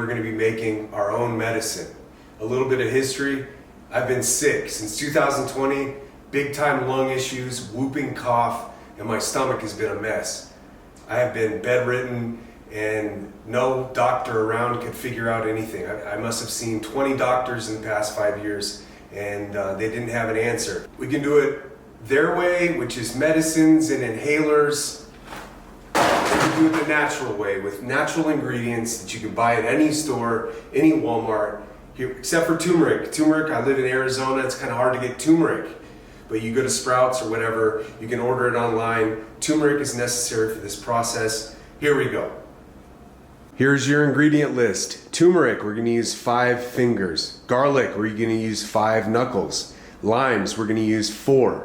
We're going to be making our own medicine. A little bit of history. I've been sick since 2020, big time lung issues, whooping cough, and my stomach has been a mess. I have been bedridden and no doctor around could figure out anything. I must have seen 20 doctors in the past 5 years and they didn't have an answer. We can do it their way, which is medicines and inhalers. We do it the natural way with natural ingredients that you can buy at any store, any Walmart, here, except for turmeric. Turmeric, I live in Arizona, it's kind of hard to get turmeric. But you go to Sprouts or whatever, you can order it online. Turmeric is necessary for this process. Here we go. Here's your ingredient list. Turmeric, we're gonna use 5 fingers. Garlic, we're gonna use 5 knuckles. Limes, we're gonna use 4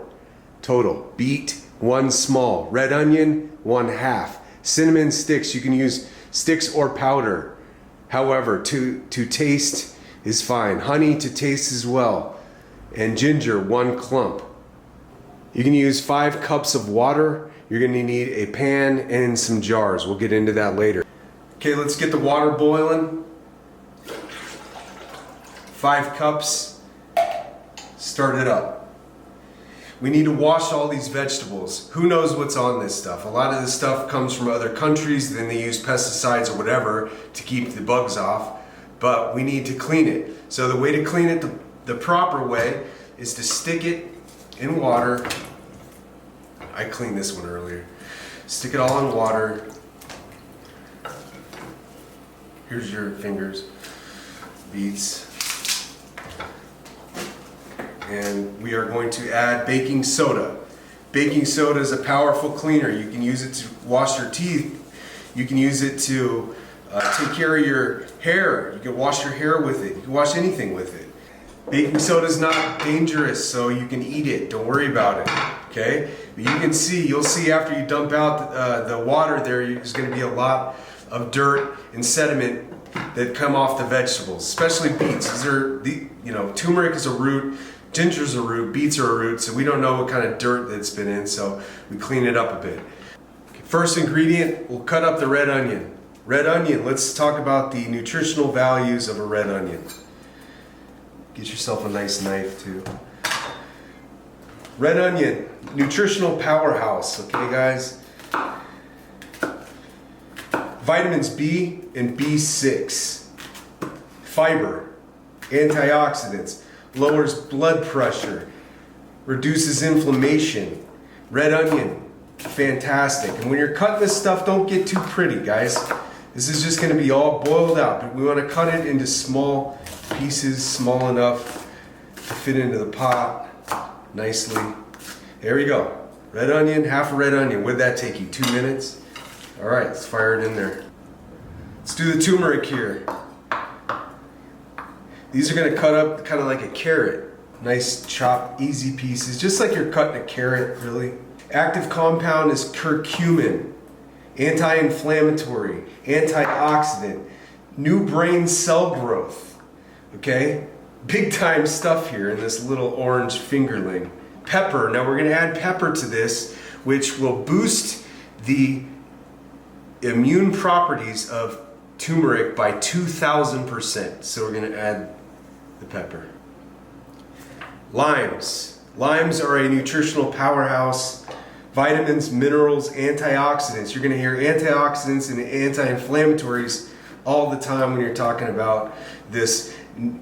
total. Beet, 1 small. Red onion, 1/2. Cinnamon sticks, you can use sticks or powder. However, to taste is fine. Honey to taste as well. And ginger, 1 clump. You can use 5 cups of water. You're gonna need a pan and some jars. We'll get into that later. Okay, let's get the water boiling. 5 cups. Start it up. We need to wash all these vegetables. Who knows what's on this stuff? A lot of this stuff comes from other countries, then they use pesticides or whatever to keep the bugs off, but we need to clean it. So the way to clean it the proper way is to stick it in water. I cleaned this one earlier. Stick it all in water. Here's your fingers, beets. And we are going to add baking soda. Baking soda is a powerful cleaner. You can use it to wash your teeth. You can use it to take care of your hair. You can wash your hair with it. You can wash anything with it. Baking soda is not dangerous, so you can eat it. Don't worry about it, okay? But you can see, you'll see after you dump out the water there's going to be a lot of dirt and sediment that come off the vegetables, especially beets. Turmeric is a root. Ginger's a root, beets are a root, so we don't know what kind of dirt that's been in, so we clean it up a bit. Okay, first ingredient, we'll cut up the red onion. Red onion, let's talk about the nutritional values of a red onion. Get yourself a nice knife too. Red onion, nutritional powerhouse, okay guys? Vitamins B and B6. Fiber, antioxidants. Lowers blood pressure, reduces inflammation. Red onion, fantastic. And when you're cutting this stuff, don't get too pretty, guys. This is just gonna be all boiled out, but we wanna cut it into small pieces, small enough to fit into the pot nicely. There we go. Red onion, half a red onion. What'd that take you, 2 minutes? All right, let's fire it in there. Let's do the turmeric here. These are gonna cut up kind of like a carrot. Nice chopped, easy pieces, just like you're cutting a carrot, really. Active compound is curcumin, anti-inflammatory, antioxidant, new brain cell growth, okay? Big time stuff here in this little orange fingerling. Pepper, now we're gonna add pepper to this, which will boost the immune properties of turmeric by 2,000%. So we're gonna add the pepper. Limes. Limes are a nutritional powerhouse. Vitamins, minerals, antioxidants. You're gonna hear antioxidants and anti-inflammatories all the time when you're talking about this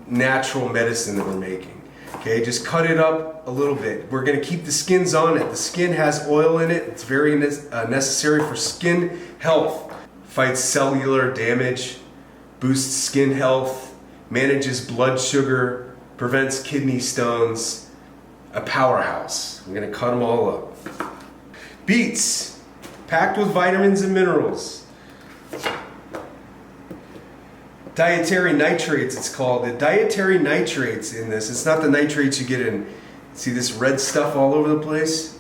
natural medicine that we're making. Okay, just cut it up a little bit. We're gonna keep the skins on it. The skin has oil in it. It's very necessary for skin health. Fights cellular damage, boosts skin health, manages blood sugar, prevents kidney stones. A powerhouse. I'm gonna cut them all up. Beets, packed with vitamins and minerals. Dietary nitrates, it's called. The dietary nitrates in this, it's not the nitrates you get in, see this red stuff all over the place?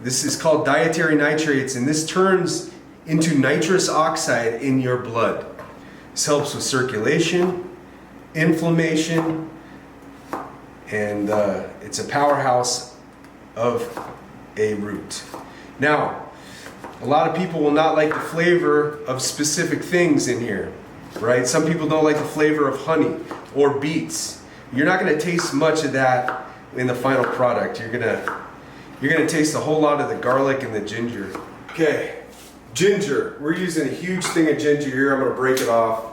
This is called dietary nitrates, and this turns into nitrous oxide in your blood. This helps with circulation, inflammation, and it's a powerhouse of a root. Now, a lot of people will not like the flavor of specific things in here. right? Some people don't like the flavor of honey or beets. You're not going to taste much of that in the final product. You're gonna taste a whole lot of the garlic and the ginger. Okay, ginger. We're using a huge thing of ginger here. I'm gonna break it off.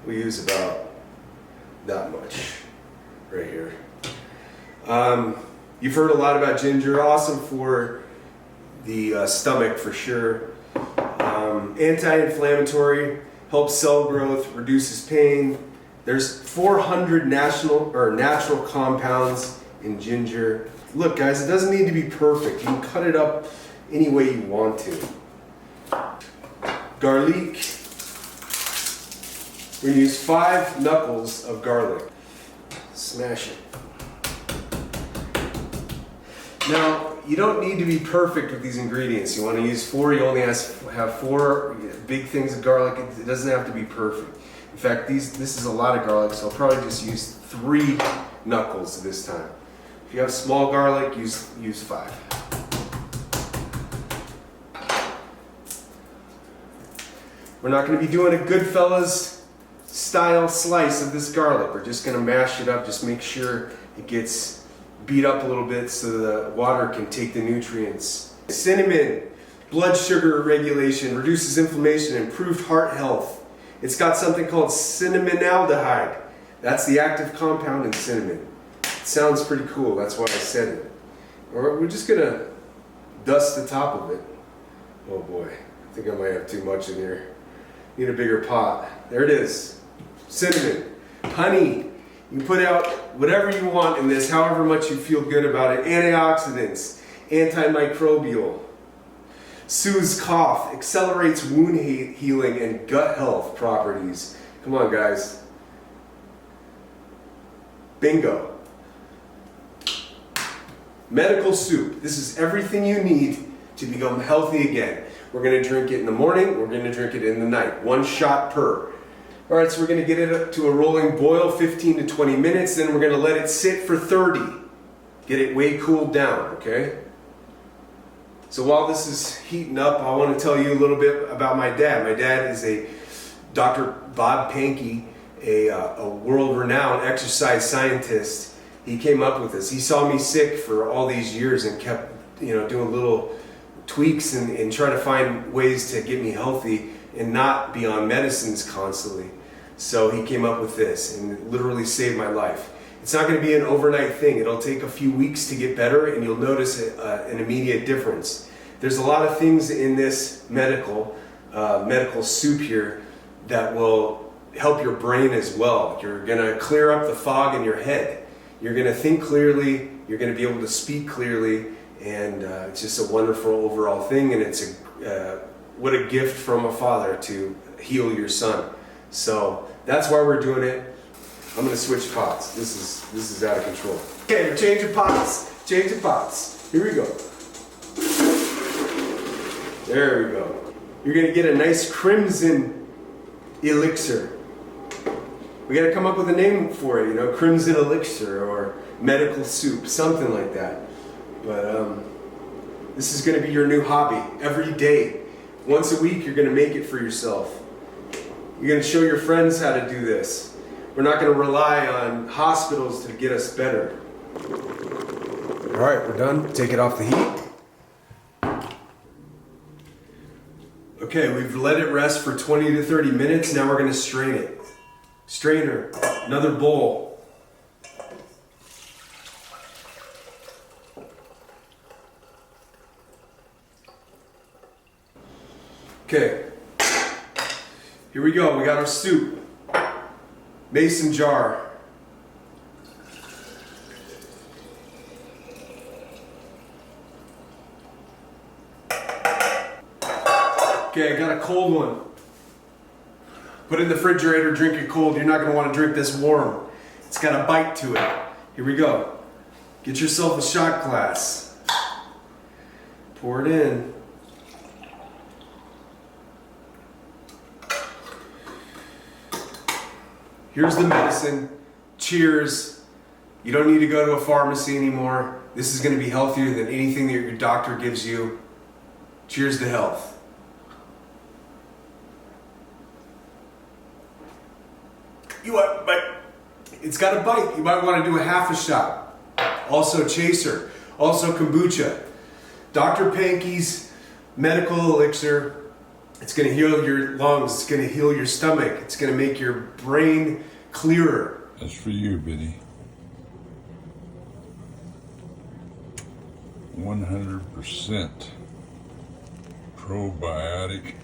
We use about that much right here. You've heard a lot about ginger. Awesome for the stomach for sure. Anti-inflammatory, helps cell growth, reduces pain. There's 400 natural compounds in ginger. Look guys, it doesn't need to be perfect. You can cut it up any way you want to. Garlic. We're gonna use 5 knuckles of garlic. Smash it. Now, you don't need to be perfect with these ingredients. You want to use 4, you only have 4 big things of garlic. It doesn't have to be perfect. In fact, this is a lot of garlic, so I'll probably just use 3 knuckles this time. If you have small garlic, use 5. We're not going to be doing a Goodfellas style slice of this garlic. We're just going to mash it up, just make sure it gets beat up a little bit so the water can take the nutrients. Cinnamon, blood sugar regulation, reduces inflammation, improved heart health. It's got something called cinnamonaldehyde. That's the active compound in cinnamon. It sounds pretty cool, that's why I said it. We're just gonna dust the top of it. Oh boy, I think I might have too much in here. Need a bigger pot. There it is. Cinnamon, honey. You can put out whatever you want in this, however much you feel good about it. Antioxidants, antimicrobial, soothes cough, accelerates wound healing and gut health properties. Come on guys. Bingo. Medical soup. This is everything you need to become healthy again. We're going to drink it in the morning, we're going to drink it in the night. 1 shot per. All right, so we're going to get it up to a rolling boil, 15 to 20 minutes, then we're going to let it sit for 30. Get it way cooled down, okay? So while this is heating up, I want to tell you a little bit about my dad. My dad is a Dr. Bob Pankey, a world-renowned exercise scientist. He came up with this. He saw me sick for all these years and kept, doing little tweaks and trying to find ways to get me healthy and not be on medicines constantly. So he came up with this and it literally saved my life. It's not going to be an overnight thing. It'll take a few weeks to get better and you'll notice an immediate difference. There's a lot of things in this medical soup here that will help your brain as well. You're going to clear up the fog in your head. You're going to think clearly. You're going to be able to speak clearly. And it's just a wonderful overall thing. And it's what a gift from a father to heal your son. So that's why we're doing it. I'm gonna switch pots. This is out of control. Okay, we're changing pots. Changing pots. Here we go. There we go. You're gonna get a nice crimson elixir. We gotta come up with a name for it, crimson elixir or medical soup, something like that. But this is gonna be your new hobby every day. Once a week, you're going to make it for yourself. You're going to show your friends how to do this. We're not going to rely on hospitals to get us better. All right, we're done. Take it off the heat. Okay, we've let it rest for 20 to 30 minutes. Now we're going to strain it. Strainer, another bowl. Okay, here we go. We got our soup. Mason jar. Okay, I got a cold one. Put it in the refrigerator, drink it cold. You're not going to want to drink this warm. It's got a bite to it. Here we go. Get yourself a shot glass. Pour it in. Here's the medicine. Cheers. You don't need to go to a pharmacy anymore. This is going to be healthier than anything that your doctor gives you. Cheers to health. But it's got a bite. You might want to do a half a shot. Also chaser. Also kombucha. Dr. Pankey's medical elixir. It's going to heal your lungs. It's going to heal your stomach. It's going to make your brain clearer. That's for you, Benny. 100% probiotic